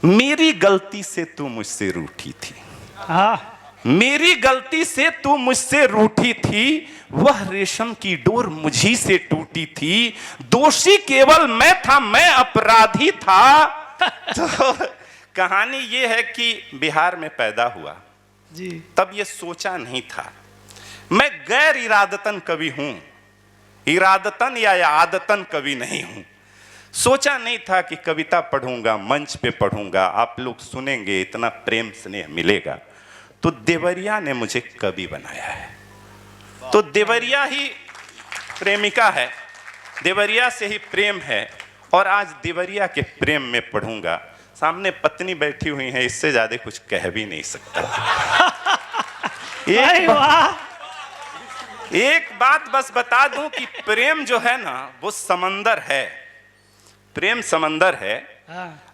मेरी गलती से तू मुझसे रूठी थी, मेरी गलती से तू मुझसे रूठी थी, वह रेशम की डोर मुझी से टूटी थी, दोषी केवल मैं था, मैं अपराधी था। तो कहानी ये है कि बिहार में पैदा हुआ जी, तब ये सोचा नहीं था। मैं गैर इरादतन कवि हूं, इरादतन या आदतन कवि नहीं हूं। सोचा नहीं था कि कविता पढ़ूंगा, मंच पे पढ़ूंगा, आप लोग सुनेंगे, इतना प्रेम स्नेह मिलेगा। तो देवरिया ने मुझे कवि बनाया है। तो देवरिया ही प्रेमिका है, देवरिया से ही प्रेम है, और आज देवरिया के प्रेम में पढ़ूंगा। सामने पत्नी बैठी हुई है, इससे ज्यादा कुछ कह भी नहीं सकता। एक बात बस बता दूं कि प्रेम जो है ना, वो समंदर है, प्रेम समंदर है।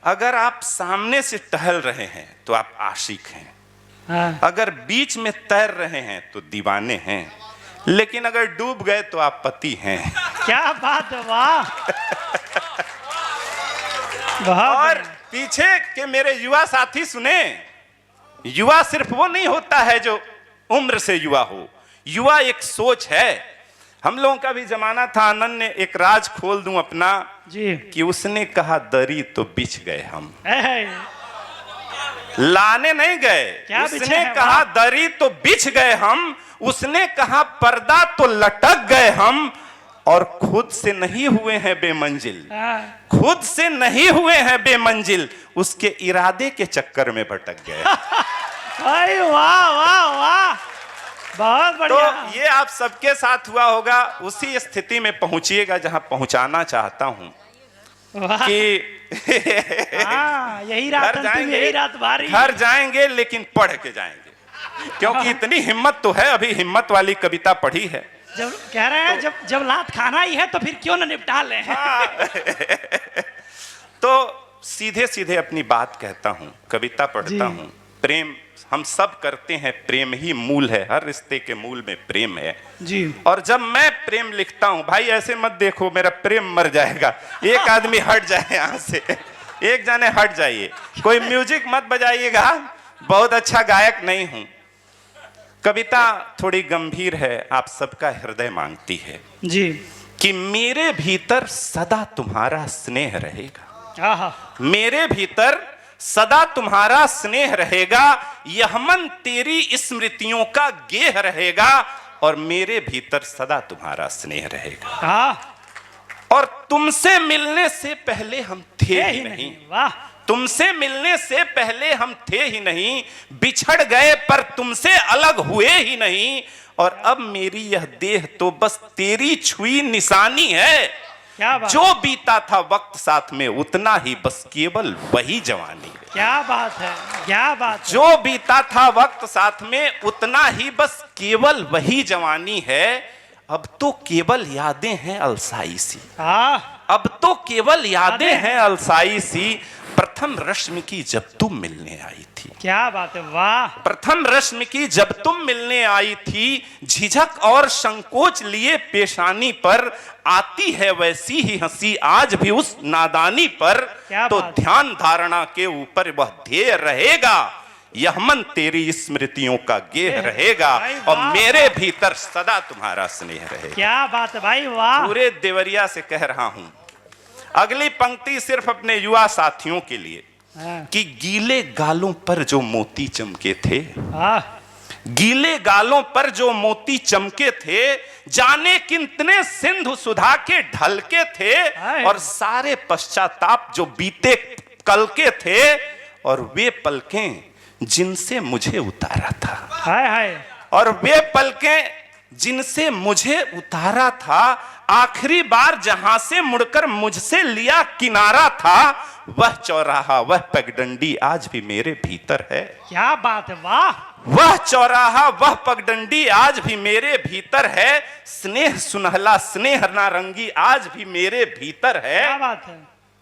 अगर आप सामने से टहल रहे हैं तो आप आशिक हैं, अगर बीच में तैर रहे हैं तो दीवाने हैं, लेकिन अगर डूब गए तो आप पति हैं। क्या बात है, वाह। और पीछे के मेरे युवा साथी सुने, युवा सिर्फ वो नहीं होता है जो उम्र से युवा हो, युवा एक सोच है। हम लोगों का भी जमाना था। आनंद ने एक राज खोल दूं अपना जी, कि उसने कहा दरी तो बिछ गए हम, लाने नहीं गए, उसने कहा दरी तो बिछ गए हम, उसने कहा पर्दा तो लटक गए हम, और खुद से नहीं हुए हैं बेमंजिल, खुद से नहीं हुए हैं बेमंजिल, उसके इरादे के चक्कर में भटक गए। वाह वाह वाह, बहुत बढ़िया। तो ये आप सबके साथ हुआ होगा, उसी स्थिति में पहुंचिएगा जहां पहुंचाना चाहता हूं कि यही रात जाएंगे, यही रात भारी, घर जाएंगे लेकिन पढ़ के जाएंगे, क्योंकि इतनी हिम्मत तो है। अभी हिम्मत वाली कविता पढ़ी है। जब कह रहे हैं जब लात खाना ही है तो फिर क्यों ना निपटा लें। तो सीधे सीधे अपनी बात कहता हूं, कविता पढ़ता हूं। प्रेम हम सब करते हैं, प्रेम ही मूल है, हर रिश्ते के मूल में प्रेम है जी। और जब मैं प्रेम लिखता हूं, भाई ऐसे मत देखो मेरा प्रेम मर जाएगा, एक आदमी हट जाए यहाँ से, एक जाने हट जाइए, कोई म्यूजिक मत बजाइएगा, बहुत अच्छा गायक नहीं हूं। कविता थोड़ी गंभीर है, आप सबका हृदय मांगती है जी, कि मेरे भीतर सदा तुम्हारा स्नेह रहेगा, मेरे भीतर सदा तुम्हारा स्नेह रहेगा, यह मन तेरी स्मृतियों का गेह रहेगा, और मेरे भीतर सदा तुम्हारा स्नेह रहेगा। और तुमसे मिलने से पहले हम थे ही नहीं, वाह, तुमसे मिलने से पहले हम थे ही नहीं, बिछड़ गए पर तुमसे अलग हुए ही नहीं, और अब मेरी यह देह तो बस तेरी छुई निशानी है। क्या बात, जो बीता था वक्त साथ में उतना ही, बस केवल वही जवानी है। क्या बात है, क्या बात है। जो बीता था वक्त साथ में उतना ही, बस केवल वही जवानी है। अब तो केवल यादें हैं अलसाई सी, अब तो केवल यादें हैं अलसाई सी, प्रथम रश्मि की जब तुम मिलने आई थी। क्या बात है, वाह। प्रथम रश्मि की जब तुम मिलने आई थी, झिझक और संकोच लिए पेशानी पर, आती है वैसी ही हंसी आज भी उस नादानी पर, तो ध्यान धारणा के ऊपर वह ध्येय रहेगा, यह मन तेरी स्मृतियों का गेह रहेगा, और मेरे भीतर सदा तुम्हारा स्नेह रहेगा। क्या बात है भाई, वाह। पूरे देवरिया से कह रहा हूं। अगली पंक्ति सिर्फ अपने युवा साथियों के लिए, कि गीले गालों पर जो मोती चमके थे, गीले गालों पर जो मोती चमके थे, जाने कितने सिंधु सुधा के ढलके थे, और सारे पश्चाताप जो बीते कल के थे, और वे पलकें जिनसे मुझे उतारा था, हाय हाय, और वे पलकें जिनसे मुझे उतारा था, आखिरी बार जहां से मुड़कर मुझसे लिया किनारा था, वह चौराहा वह पगडंडी आज भी मेरे भीतर है। क्या बात है, वाह। वह चौराहा वह पगडंडी आज भी मेरे भीतर है, स्नेह सुनहला स्नेह नारंगी आज भी मेरे भीतर है। क्या बात है।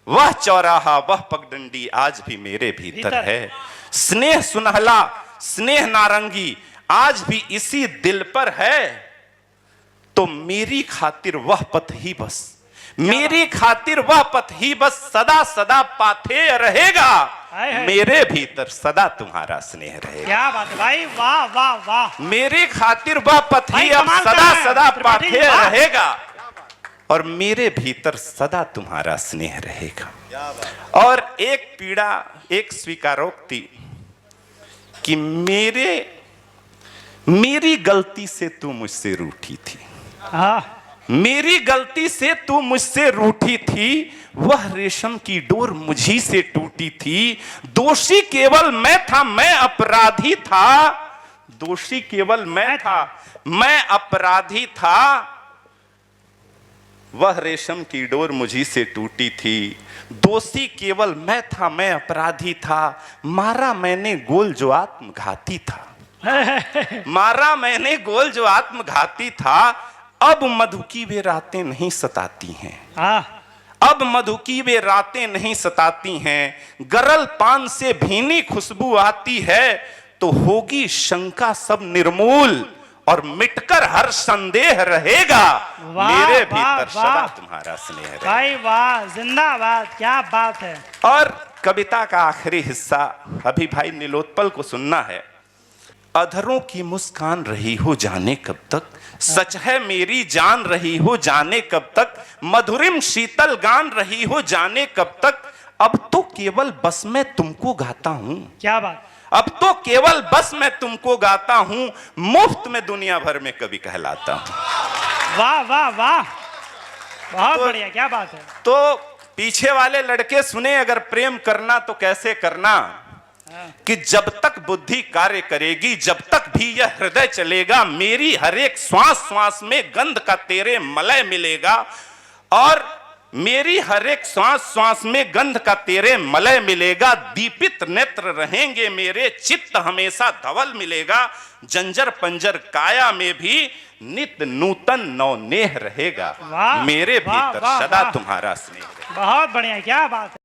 वह चौराहा वह पगडंडी आज भी मेरे भीतर है, स्नेह सुनहला स्नेह नारंगी आज भी इसी दिल पर है, तो मेरी खातिर वह पथ ही बस, मेरी खातिर वह पथ ही बस सदा सदा पाथेय रहेगा, हाय हाय। मेरे भीतर सदा तुम्हारा स्नेह रहेगा। क्या बात है भाई, वाह वाह वाह। मेरी खातिर वह पथ भाई ही अब कमाल कर सदा रहे हैं, सदा त्रिपाठी जी, पाथेय वाह। रहेगा और मेरे भीतर सदा तुम्हारा स्नेह रहेगा। और एक पीड़ा, एक स्वीकारोक्ति कि मेरी गलती से तू मुझसे रूठी थी, हाँ मेरी गलती से तू मुझसे रूठी थी, वह रेशम की डोर मुझी से टूटी थी। दोषी केवल मैं था, मैं अपराधी था, दोषी केवल मैं था, मैं अपराधी था। वह रेशम की डोर मुझी से टूटी थी, दोषी केवल मैं था, मैं अपराधी था। मारा मैंने गोल जो आत्मघाती था, मारा मैंने गोल जो आत्मघाती था। अब मधु की वे रातें नहीं सताती हैं, हाँ अब मधु की वे रातें नहीं सताती हैं। गरल पान से भीनी खुशबू आती है, तो होगी शंका सब निर्मूल और मिटकर हर संदेह रहेगा। वाह, मेरे वाह, भीतर वाह। सदा तुम्हारा स्नेह रहेगा। भाई वाह, जिंदाबाद, क्या बात है। और कविता का आखिरी हिस्सा अभी भाई नीलोत्पल को सुनना है। अधरों की मुस्कान रही हो जाने कब तक, सच है मेरी जान रही हो जाने कब तक, मधुरिम शीतल गान रही हो जाने कब तक। अब तो केवल बस मैं तुमको गाता हूं, क्या बात, अब तो केवल बस मैं तुमको गाता हूं, मुफ्त में दुनिया भर में कवि कहलाता हूं। वाह वाह वाह, बहुत तो- बढ़िया, क्या बात है। तो पीछे वाले लड़के सुने, अगर प्रेम करना तो कैसे करना, कि जब तक बुद्धि कार्य करेगी, जब तक भी यह हृदय चलेगा, मेरी हर एक श्वास श्वास में गंध का तेरे मलय मिलेगा। और मेरी हर एक श्वास श्वास में गंध का तेरे मलय मिलेगा। दीपित नेत्र रहेंगे मेरे, चित्त हमेशा धवल मिलेगा। जंजर पंजर काया में भी नित्य नूतन नवनेह रहेगा। वाह, मेरे वाह, भीतर वाह, सदा वाह। तुम्हारा स्नेह रहेगा। बहुत बढ़िया, क्या बात है।